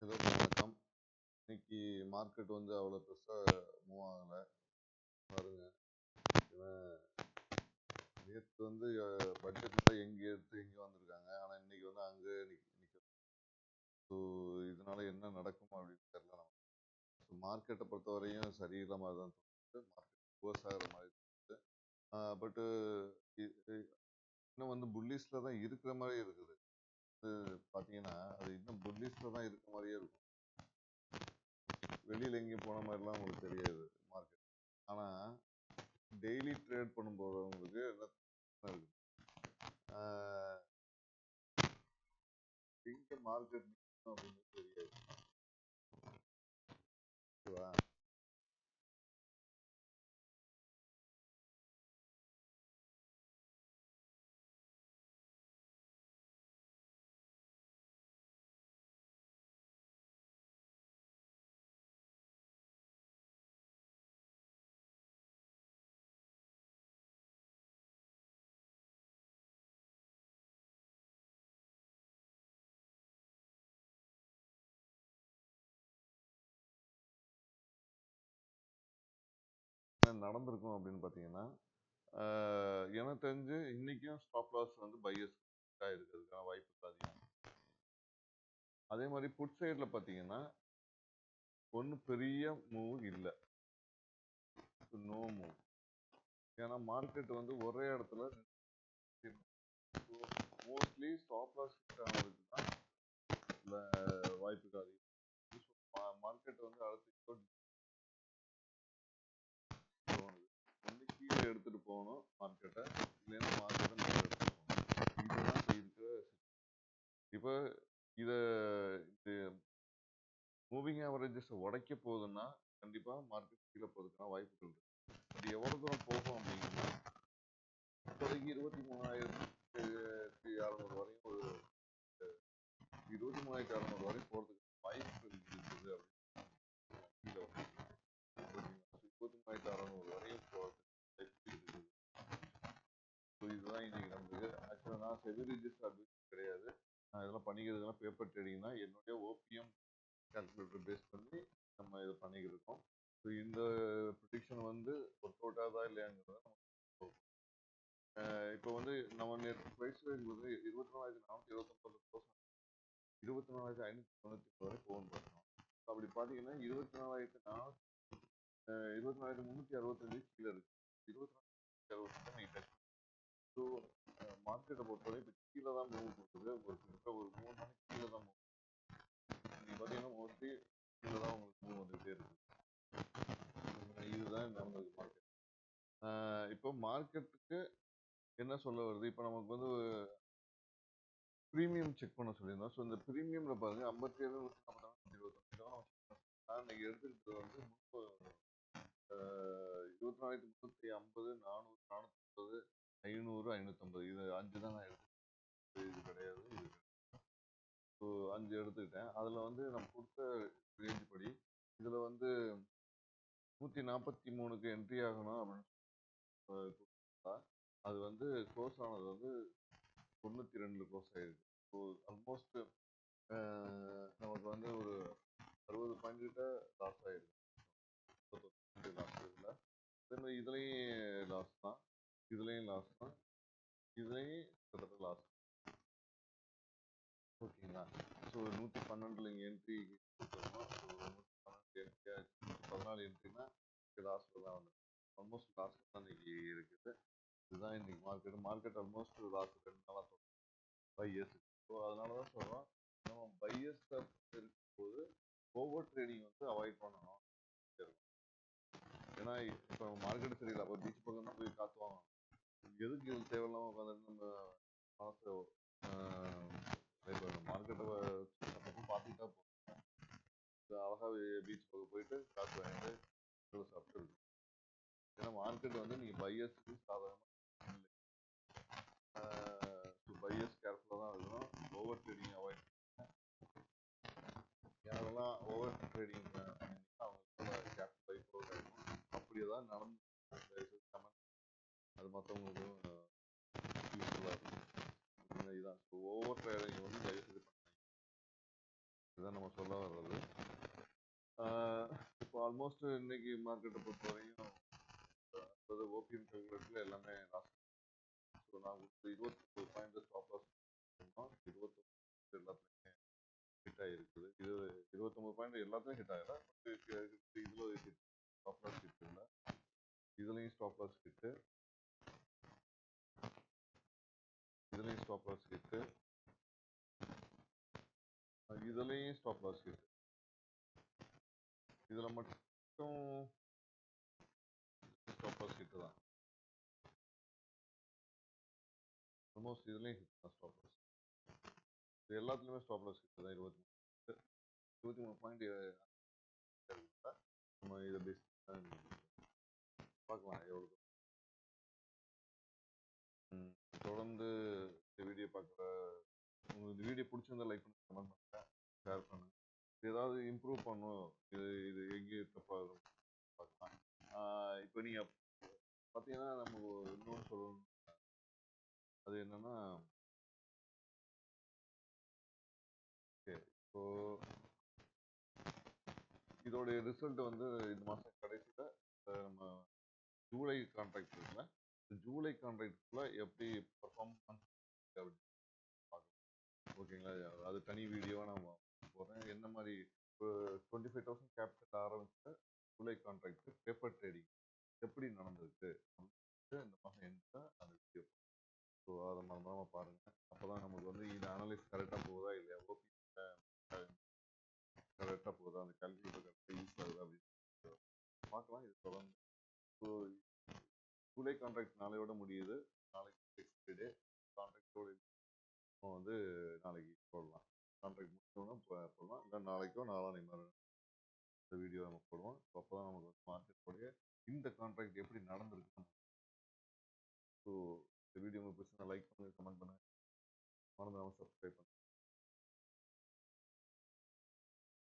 எல்லோருக்கும் வணக்கம். இன்னைக்கு மார்க்கெட் வந்து அவ்வளோ பெருசா மூவ் ஆகலை பாருங்க. ஏன்னா நேற்று வந்து பட்ஜெட்ல எங்கே எடுத்து எங்கே வந்திருக்காங்க. ஆனால் இன்னைக்கு வந்து அங்கே நிற்கும். ஸோ இதனால என்ன நடக்கும் அப்படின்னு தெரியல நமக்கு. ஸோ மார்க்கெட்டை பொறுத்தவரையும் சரியில்லை மாதிரி தான் தோணுது. மார்க்கெட் ரிவர்ஸ் ஆகிற மாதிரி தோணுது. பட்டு இன்னும் வந்து புல்லிஸில் தான் இருக்கிற மாதிரி இருக்குது. பார்த்தீங்கன்னா அது இன்னும் புல்லிஸில் தான் இருக்கிற மாதிரியே இருக்கும். வெளியில் எங்கேயும் போன மாதிரிலாம் உங்களுக்கு தெரியாது மார்க்கெட். ஆனால் டெய்லி ட்ரேட் பண்ணும் போகிறவங்களுக்கு என்ன இருக்கு, எங்கே மார்க்கெட் அப்படின்னு தெரியாது. ஓகேவா? என்ன நடந்திருக்கும் அப்படின்னு பார்த்தீங்கன்னா, எனக்கு தெரிஞ்சு இன்னைக்கும் ஸ்டாப் லாஸ் வந்து பையர்ஸ் இருக்கிறதுக்கான வாய்ப்பு அதிகம். அதே மாதிரி புட் சைடில் பார்த்தீங்கன்னா ஒன்றும் பெரிய மூவ் இல்லை, நோ மூவ். ஏன்னா மார்க்கெட் வந்து ஒரே இடத்துல மோஸ்ட்லி ஸ்டாப் லாஸ் ஆனதுக்கு தான் வாய்ப்புகள் அதிகம். மார்க்கெட் வந்து அடுத்து ஒன்று கீழே எடுத்துட்டு போகணும் மார்க்கெட்டை, இல்லைன்னா மார்க்கெட்டை மேலே எடுத்துட்டு போகணும். இதுதான் இருக்கிற. இப்போ இதை மூவிங் ஆவரேஜஸ் உடைக்க போகுதுன்னா கண்டிப்பாக மார்க்கெட் கீழே போகிறதுக்கான வாய்ப்புகள் இருக்கு. அது எவ்வளோ தூரம் போகும் அப்படிங்கன்னா இப்போதைக்கு 23,600 வரையும், ஒரு 23,600 வரையும் போகிறதுக்கு வாய்ப்புகள் இருக்குது அப்படின்னு கீழே வந்து 23,600 வரையும் போகிறதுக்கு வாய்ப்பு இருக்குது. ஸோ இதுதான் இன்னைக்கு நடந்தது. ஆக்சுவலாக நான் செபி ரிஜிஸ்டர் அட்வைஸ் கிடையாது. நான் இதெல்லாம் பண்ணிக்கிறதுலாம் பேப்பர் ட்ரேடிங் தான். என்னுடைய ஓபிஎம் கால்குலேட்டர் பேஸ் பண்ணி நம்ம இதை பண்ணிக்கிட்டு இருக்கோம். ஸோ இந்த ப்ரிடிக்ஷன் வந்து ஒர்க் அவுட் ஆகுதா இல்லையாங்கிறத இப்போ வந்து நம்ம நேற்று ப்ரைஸ் ரேஞ்ச் வந்து 24,429 க்ளோஸ், 24,590 வரை போகணும் பார்த்தோம். அப்படி பார்த்தீங்கன்னா 24,365 கீழே இருக்கு. 24,365 ஸோ மார்க்கெட்டை பொறுத்தவரை இப்போ கீழே தான் மூவ் கொடுக்குது. ஒரு 3 நாளைக்கு கீழே தான் மூவ். நீங்கள் பார்த்தீங்கன்னா மோஸ்ட்லி கீழே தான் உங்களுக்கு மூவ் வந்துகிட்டே இருக்கு. இதுதான் நடந்தது மார்க்கெட். இப்போ மார்க்கெட்டுக்கு என்ன சொல்ல வருது, இப்போ நமக்கு வந்து ப்ரீமியம் செக் பண்ண சொல்லியிருந்தோம். ஸோ இந்த ப்ரீமியமில் பாருங்கள் 57, 144, 21. நான் இன்னைக்கு எடுத்துக்கிட்டது வந்து 24,350, 400, 450, 500, 550. இது 5 தான் நான் எடுத்துக்கிட்டேன். இது கிடையாது, இது ஸோ 5 எடுத்துக்கிட்டேன். அதில் வந்து நம்ம கொடுத்த ரேஞ்ச் படி இதில் வந்து 143க்கு என்ட்ரி ஆகணும் அப்படின்னு கொடுத்தா அது வந்து க்ளோஸ் ஆனது வந்து 92 க்ளோஸ் ஆயிருக்கு. ஸோ ஆல்மோஸ்ட் நமக்கு வந்து ஒரு 60 பாயிண்ட் கிட்ட லாஸ் ஆயிருக்கு. லாஸ் இருக்குல்ல, தென் இதுலேயும் லாஸ் தான், இதுலேயும் லாஸ் தான், இதுலேயும் கிட்டத்தட்ட லாஸ். ஓகேங்களா? ஸோ 112 இங்கே என்ட்ரி கொடுத்துருக்கோம். ஸோ 112 என்ட்ரி ஆச்சு. 114 என்ட்ரினா லாஸ்ட்டில் தான் வந்து ஆல்மோஸ்ட் லாஸ்ட்டில் தான் இன்னைக்கு இருக்குது. இதுதான் இன்னைக்கு மார்க்கெட் ஆல்மோஸ்ட் லாஸ்ட் 2 நாளாக சொல்கிறோம் பையர்ஸ். ஸோ அதனால தான் சொல்கிறோம், நம்ம பையர்ஸ் இருக்கும்போது ஓவர் ட்ரேடிங் வந்து அவாய்ட் பண்ணணும். ஏன்னா இப்போ மார்க்கெட் சரியில்லை, அப்போ பீச் பக்கம் தான் போய் காத்துவாங்க. எதுக்கு இது தேவையில்லாமல் உட்காந்துட்டு நம்ம மனசை இப்போ மார்க்கெட்டை பார்த்துக்கிட்டா போகும். அழகாக பீச் பக்கம் போயிட்டு காற்று வாங்கிட்டு சாப்பிட்டு இருக்கும். ஏன்னா மார்க்கெட் வந்து நீங்கள் பையர்ஸுக்கு சாதாரணமாக இல்லை. ஸோ பையர்ஸ் கேர்ஃபுல்லாக தான் இருக்கணும். ஓவர் ட்ரேடிங் அவாய்ட் பண்ணுங்க. யாரெல்லாம் ஓவர் ட்ரேடிங் பண்ணிங்கன்னா அவங்க கேபிட்டல் பை க்ளோஸ் ஆகிடும். அப்படி ஏதாவது நடந்து கமெண்ட் அது மற்றவங்களுக்கும் யூஸ்ஃபுல்லாக இருக்கும். இதுதான். ஸோ ஓவர் ட்ரேடிங் வந்து தயவுசெய்து பண்ணாங்க. இதுதான் நம்ம சொல்ல வர்றது. இப்போ ஆல்மோஸ்ட் இன்னைக்கு மார்க்கெட்டை பொறுத்தவரையும் ஓபிஎம் கால்குலேட்டர்ல எல்லாமே லாஸ்ட். ஸோ நான் உங்களுக்கு 21 ஸ்டாப் லாஸ் பண்ணோம். 21 எல்லாத்துலையுமே ஹிட் ஆகிருக்குது. 29 பாயிண்ட் எல்லாத்துலையும் ஹிட் ஆகல. இதில் ஸ்டாப் லாஸ் ஹிட் இல்லை. இதுலேயும் ஸ்டாப் லாஸ் ஹிட்டு, இதுலேயும் ஸ்டாப் லாஸ் ஹிட்டு, இதுலேயும் ஸ்டாப் லாஸ் ஹிட். இதில் மட்டும் ஸ்டாப் லாஸ் ஹிட்டு தான். ஆல்மோஸ்ட் இதுலேயும் ஹிட் தான் ஸ்டாப் லாஸ். இது எல்லாத்துலேயுமே ஸ்டாப் லாஸ் ஹிட் தான். 23 பாயிண்ட் நம்ம இதை பேஸ் பார்க்கலாம் எவ்வளோ. தொடர்ந்து இந்த வீடியோ பார்க்குற உங்களுக்கு இந்த வீடியோ பிடிச்சிருந்தா லைக் பண்ணுங்க, கமெண்ட் பண்ணுங்க, ஷேர் பண்ணுங்க. ஏதாவது இம்ப்ரூவ் பண்ணும், இது எங்கேயும் தப்பாக பார்க்கலாம். இப்போ நீங்கள் பார்த்தீங்கன்னா நம்ம இன்னொன்று சொல்லணும். அது என்னன்னா, இப்போ இதோடைய ரிசல்ட் வந்து இந்த மாதம் கடைசியில் நம்ம ஜூலை கான்ட்ராக்ட் இருக்குல்ல, இந்த ஜூலை கான்ட்ராக்ட்ல எப்படி பர்ஃபார்ம் அப்படின்னு பார்க்கலாம். ஓகேங்களா? அது தனி வீடியோவாக நான் போகிறேன். என்ன மாதிரி இப்போ 25,000 கேபிட்டல் ஆரம்பிச்ச ஜூலை கான்ட்ராக்ட் பேப்பர் ட்ரேடிங் எப்படி நடந்திருக்கு இந்த மாதம் எந்த அந்த வீடியோ. ஸோ அதை மறந்துடாம பாருங்கள். அப்போ தான் நமக்கு வந்து இந்த அனலைஸ் கரெக்டாக போகுதா இல்லையா, ஓபி கரெக்டாக போகுதா, அந்த கால்குலேட்டர் கரெக்டாக யூஸ் ஆகுதா அப்படின்னு பார்க்கலாம். இது தொடர்ந்து ஸோ ஜூலை கான்ட்ராக்ட் நாளையோட முடியுது. நாளைக்கு எக்ஸ்பைரி டே. கான்ட்ராக்டோட வந்து நாளைக்கு போடலாம். கான்ட்ராக்ட் முடிச்சோன்னா போடலாம். இல்லை நாளைக்கோ நாளானைக்கு மறுநாள் இந்த வீடியோ நம்ம போடுவோம். அப்போ தான் நமக்கு வந்து மார்க்கெட்டோடைய இந்த கான்ட்ராக்ட் எப்படி நடந்திருக்கு. ஸோ இந்த வீடியோ உங்களுக்கு பிடிச்சிருந்தா லைக் பண்ணுங்கள், கமெண்ட் பண்ணுங்கள், மறந்துடாமல் சப்ஸ்கிரைப் பண்ணுங்கள்.